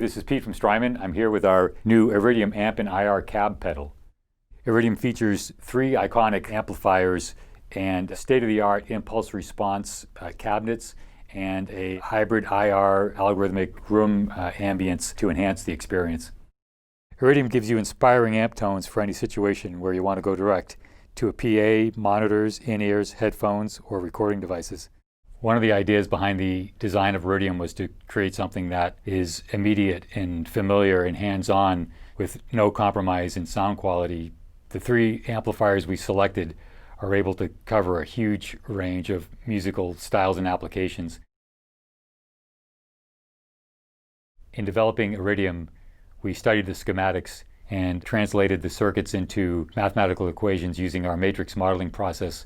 this is Pete from Strymon. I'm here with our new IRIDIUM amp and IR cab pedal. IRIDIUM features 3 iconic amplifiers and state-of-the-art impulse response cabinets and a hybrid IR algorithmic room ambience to enhance the experience. IRIDIUM gives you inspiring amp tones for any situation where you want to go direct to a PA, monitors, in-ears, headphones, or recording devices. One of the ideas behind the design of IRIDIUM was to create something that is immediate and familiar and hands-on with no compromise in sound quality. The 3 amplifiers we selected are able to cover a huge range of musical styles and applications. In developing IRIDIUM, we studied the schematics and translated the circuits into mathematical equations using our matrix modeling process,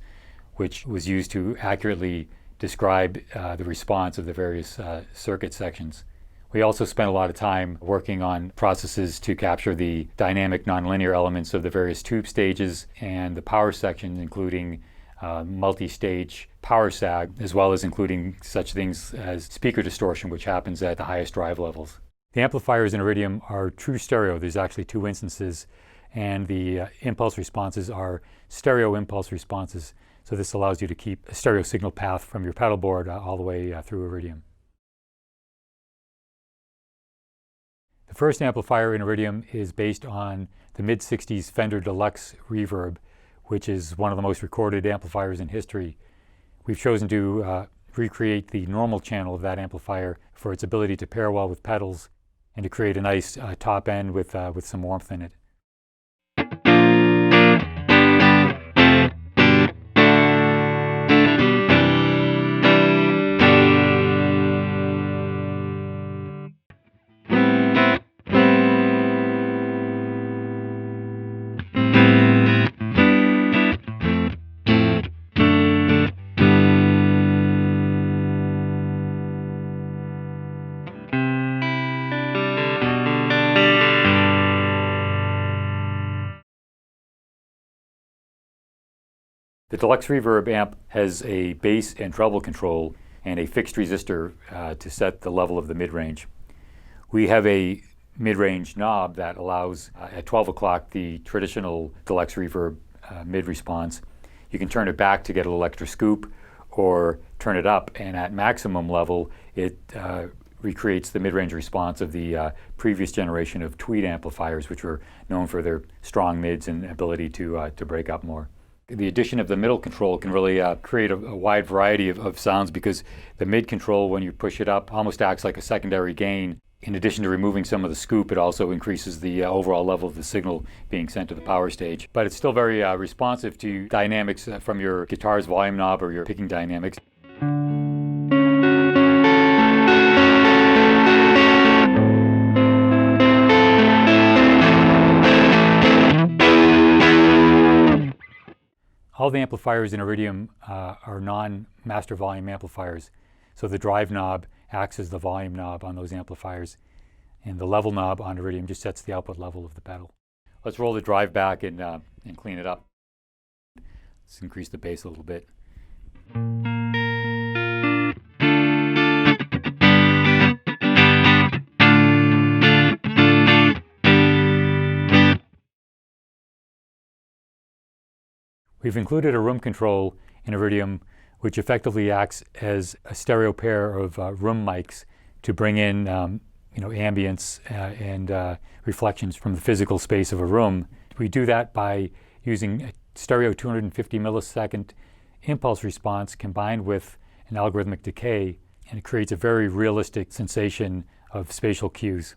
which was used to accurately describe the response of the various circuit sections. We also spent a lot of time working on processes to capture the dynamic nonlinear elements of the various tube stages and the power sections, including multi-stage power sag, as well as including such things as speaker distortion, which happens at the highest drive levels. The amplifiers in IRIDIUM are true stereo. There's actually 2 instances, and the impulse responses are stereo impulse responses. So this allows you to keep a stereo signal path from your pedal board all the way through IRIDIUM. The first amplifier in IRIDIUM is based on the mid-60s Fender Deluxe Reverb, which is one of the most recorded amplifiers in history. We've chosen to recreate the normal channel of that amplifier for its ability to pair well with pedals and to create a nice top end with some warmth in it. The Deluxe Reverb amp has a bass and treble control and a fixed resistor to set the level of the mid-range. We have a mid-range knob that allows, at 12 o'clock, the traditional Deluxe Reverb mid-response. You can turn it back to get a little extra scoop or turn it up, and at maximum level, it recreates the mid-range response of the previous generation of Tweed amplifiers, which were known for their strong mids and ability to break up more. The addition of the middle control can really create a wide variety of sounds, because the mid control, when you push it up, almost acts like a secondary gain. In addition to removing some of the scoop, it also increases the overall level of the signal being sent to the power stage. But it's still very responsive to dynamics from your guitar's volume knob or your picking dynamics. All the amplifiers in IRIDIUM are non-master volume amplifiers. So the drive knob acts as the volume knob on those amplifiers, and the level knob on IRIDIUM just sets the output level of the pedal. Let's roll the drive back and clean it up. Let's increase the bass a little bit. We've included a room control in IRIDIUM, which effectively acts as a stereo pair of room mics to bring in ambience and reflections from the physical space of a room. We do that by using a stereo 250 millisecond impulse response combined with an algorithmic decay, and it creates a very realistic sensation of spatial cues.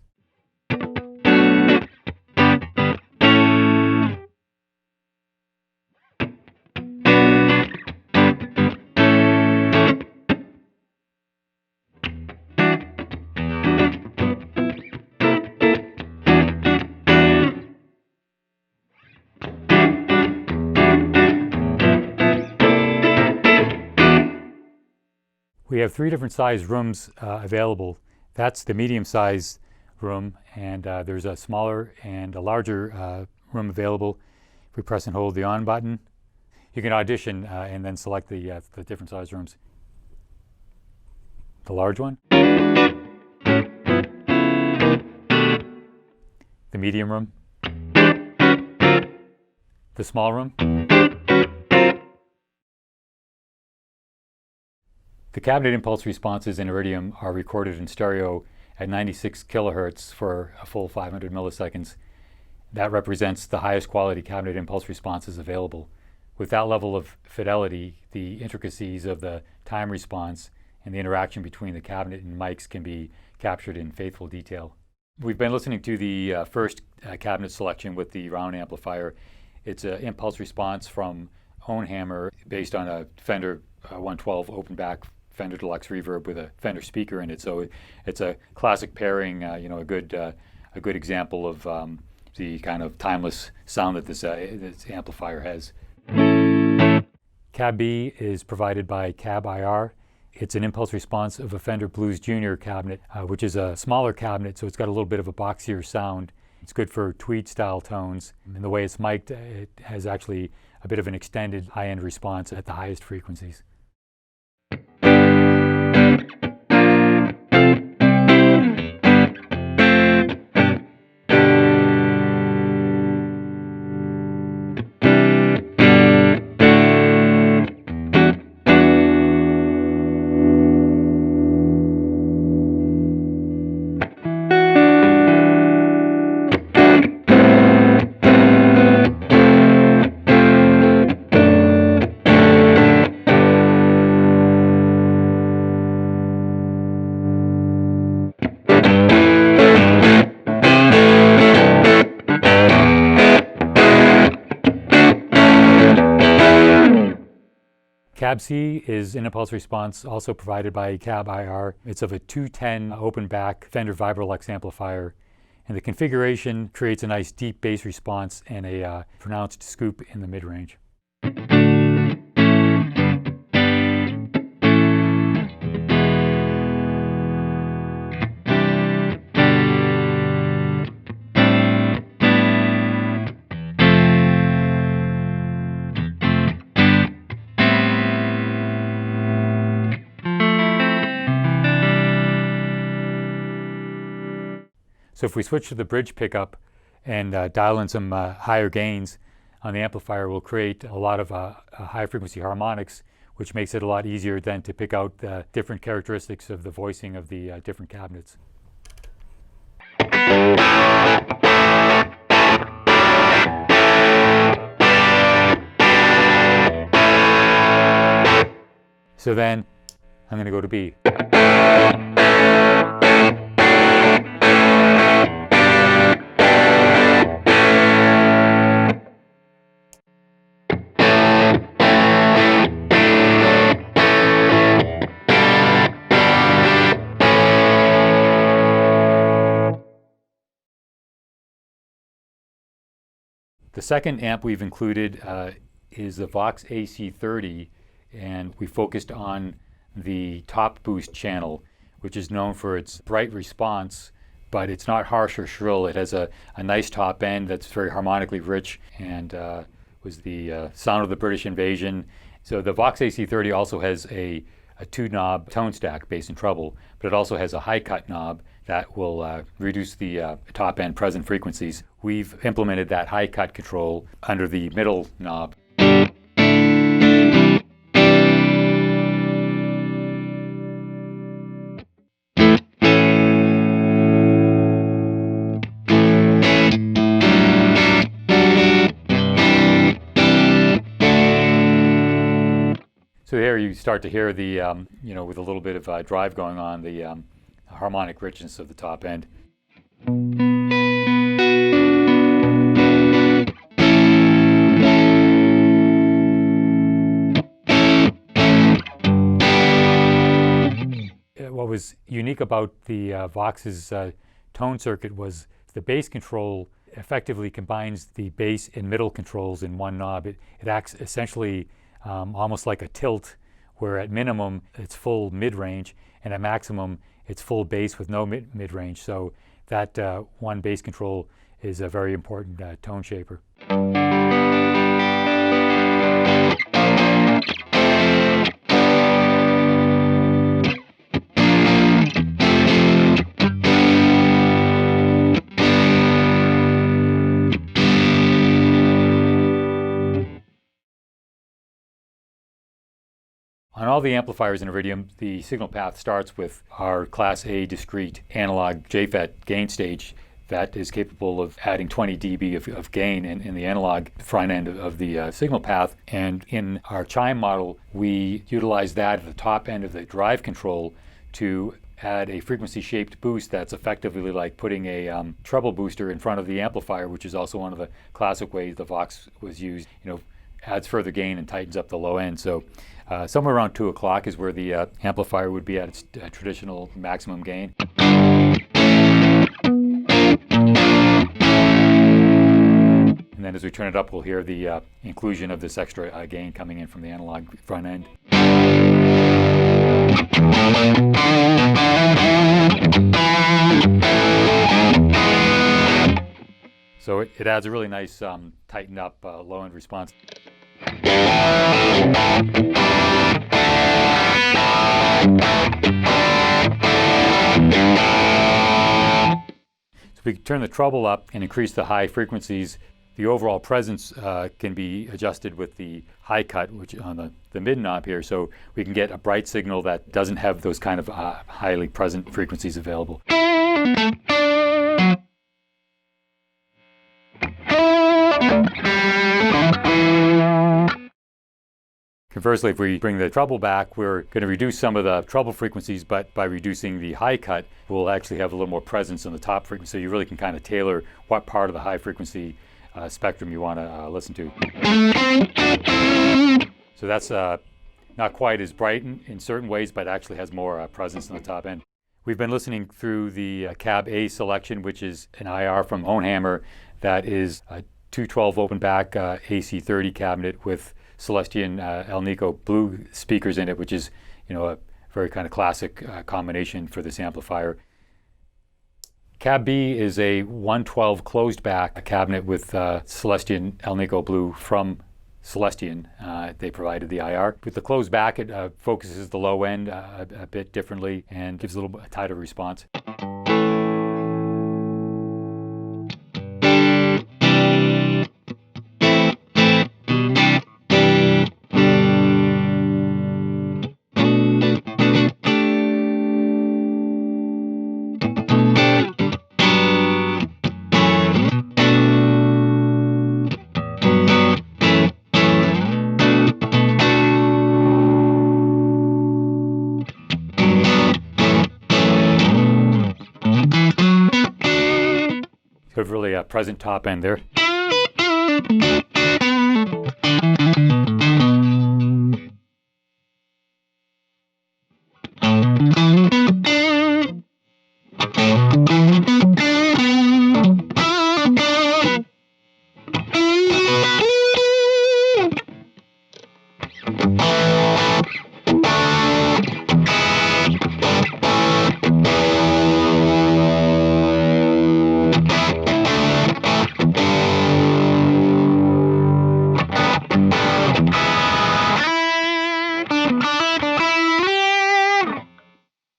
We have 3 different size rooms available. That's the medium size room, and there's a smaller and a larger room available. If we press and hold the on button, you can audition and then select the different size rooms. The large one. the medium room, the small room. The cabinet impulse responses in IRIDIUM are recorded in stereo at 96 kilohertz for a full 500 milliseconds. That represents the highest quality cabinet impulse responses available. With that level of fidelity, the intricacies of the time response and the interaction between the cabinet and mics can be captured in faithful detail. We've been listening to the first cabinet selection with the round amplifier. It's an impulse response from Ownhammer based on a Fender 112 open back Fender Deluxe Reverb with a Fender speaker in it. So it's a classic pairing, a good example of the kind of timeless sound that this amplifier has. Cab B is provided by Cab IR. It's an impulse response of a Fender Blues Junior cabinet, which is a smaller cabinet, so it's got a little bit of a boxier sound. It's good for tweed style tones. And the way it's mic'd, it has actually a bit of an extended high-end response at the highest frequencies. Cab C is an impulse response also provided by Cab IR. It's of a 210 open back Fender Vibrolux amplifier, and the configuration creates a nice deep bass response and a pronounced scoop in the mid-range. So if we switch to the bridge pickup and dial in some higher gains on the amplifier, we'll create a lot of high frequency harmonics, which makes it a lot easier then to pick out the different characteristics of the voicing of the different cabinets. So then I'm going to go to B. The second amp we've included is the Vox AC30, and we focused on the top boost channel, which is known for its bright response, but it's not harsh or shrill. It has a nice top end that's very harmonically rich, and was the sound of the British invasion. So the Vox AC30 also has a two-knob tone stack, bass and treble, but it also has a high-cut knob that will reduce the top end present frequencies. We've implemented that high-cut control under the middle knob. So there you start to hear the, with a little bit of drive going on, the harmonic richness of the top end. What was unique about the Vox's tone circuit was the bass control effectively combines the bass and middle controls in one knob. It acts essentially almost like a tilt, where at minimum it's full mid-range, and at maximum it's full bass with no mid-range. So that one bass control is a very important tone shaper. On all the amplifiers in Iridium, the signal path starts with our Class A discrete analog JFET gain stage that is capable of adding 20 dB of gain in the analog front end of the signal path. And in our Chime model, we utilize that at the top end of the drive control to add a frequency-shaped boost that's effectively like putting a treble booster in front of the amplifier, which is also one of the classic ways the Vox was used. Adds further gain and tightens up the low end. So somewhere around 2 o'clock is where the amplifier would be at its traditional maximum gain. And then as we turn it up, we'll hear the inclusion of this extra gain coming in from the analog front end. So it adds a really nice tightened up low end response. So we can turn the treble up and increase the high frequencies. The overall presence can be adjusted with the high cut, which on the mid knob here, so we can get a bright signal that doesn't have those kind of highly present frequencies available. Conversely, if we bring the treble back, we're going to reduce some of the treble frequencies, but by reducing the high cut, we'll actually have a little more presence on the top frequency, so you really can kind of tailor what part of the high frequency spectrum you want to listen to. So that's not quite as bright in certain ways, but actually has more presence on the top end. We've been listening through the Cab A selection, which is an IR from Hohenhammer that is a 212 open back AC30 cabinet with Celestion Alnico blue speakers in it, which is a very kind of classic combination for this amplifier. Cab B is a 112 closed back cabinet with Celestion Alnico blue from Celestion. They provided the IR. With the closed back, it focuses the low end a bit differently and gives a little bit tighter response. So really a present top end there.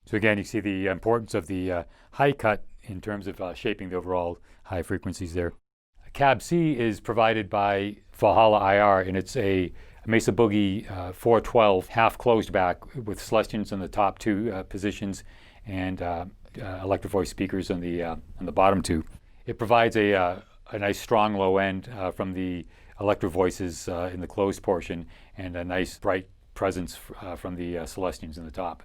So again, you see the importance of the high cut in terms of shaping the overall high frequencies there. Cab C is provided by Valhalla IR, and it's a Mesa Boogie 412 half closed back with Celestions on the top two positions and electro voice speakers on the bottom two. It provides a nice strong low end from the electro voices in the closed portion and a nice bright presence from the Celestions in the top.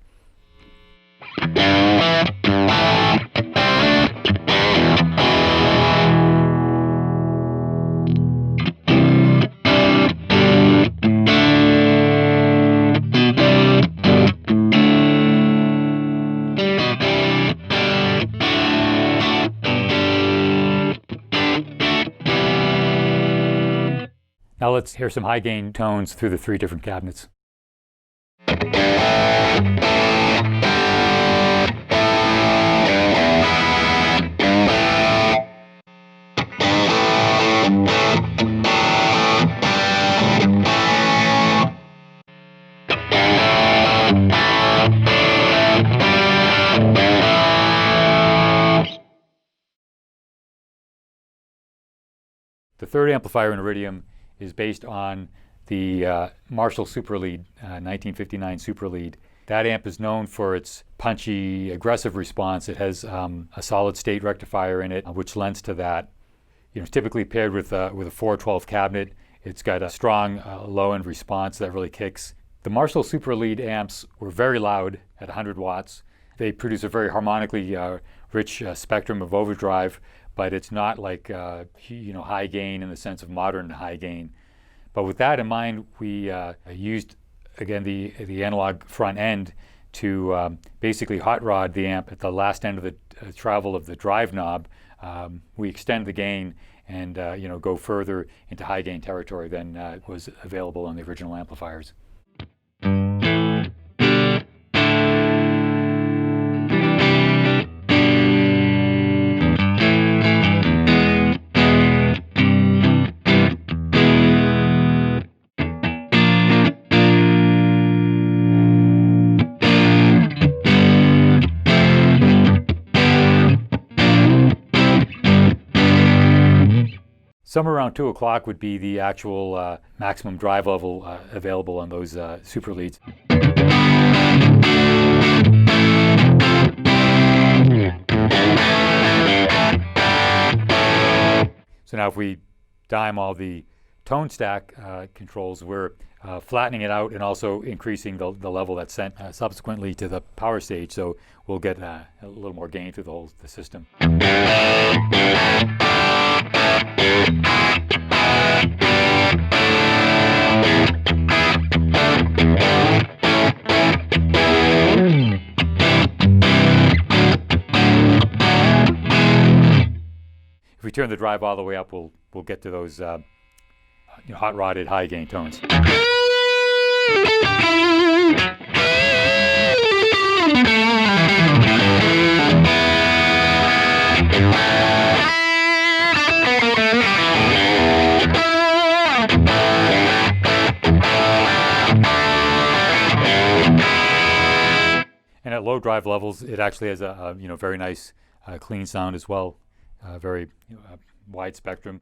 Now let's hear some high gain tones through the three different cabinets. The third amplifier in Iridium is based on the Marshall Super Lead, 1959 Super Lead. That amp is known for its punchy, aggressive response. It has a solid state rectifier in it, which lends to that. Typically paired with a 412 cabinet. It's got a strong low-end response that really kicks. The Marshall Super Lead amps were very loud at 100 watts. They produce a very harmonically rich spectrum of overdrive, but it's not like high gain in the sense of modern high gain. But with that in mind, we used again the analog front end to basically hot rod the amp at the last end of the travel of the drive knob. We extend the gain and go further into high gain territory than was available on the original amplifiers. Somewhere around 2 o'clock would be the actual maximum drive level available on those super leads. So now if we dime all the tone stack controls, we're flattening it out and also increasing the level that's sent subsequently to the power stage, so we'll get a little more gain through the system. If we turn the drive all the way up, we'll get to those hot-rodded high-gain tones. And at low drive levels, it actually has a very nice clean sound as well, very wide spectrum.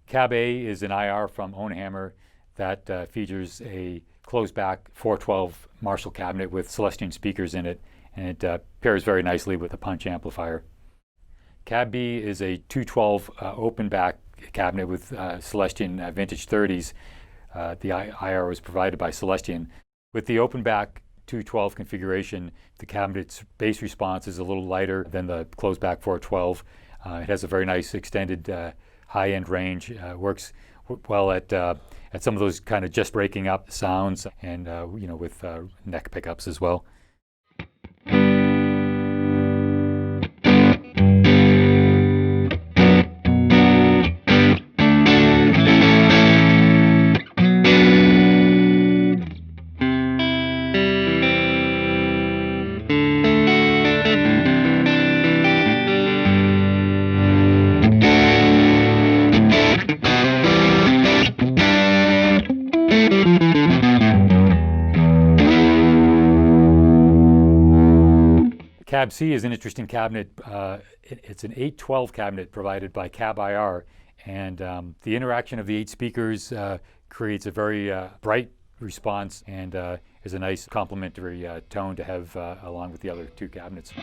Cab A is an IR from Ownhammer that features a closed-back 412 Marshall cabinet with Celestion speakers in it, and it pairs very nicely with a punch amplifier. Cab B is a 212 open-back cabinet with Celestion Vintage 30s. The IR was provided by Celestion. With the open-back 212 configuration, the cabinet's bass response is a little lighter than the closed-back 412. It has a very nice extended high-end range. Works well at some of those kind of just breaking up sounds, and with neck pickups as well. Cab C is an interesting cabinet. It's an 812 cabinet provided by Cab IR, and the interaction of the 8 speakers creates a very bright response and is a nice complementary tone to have along with the other 2 cabinets.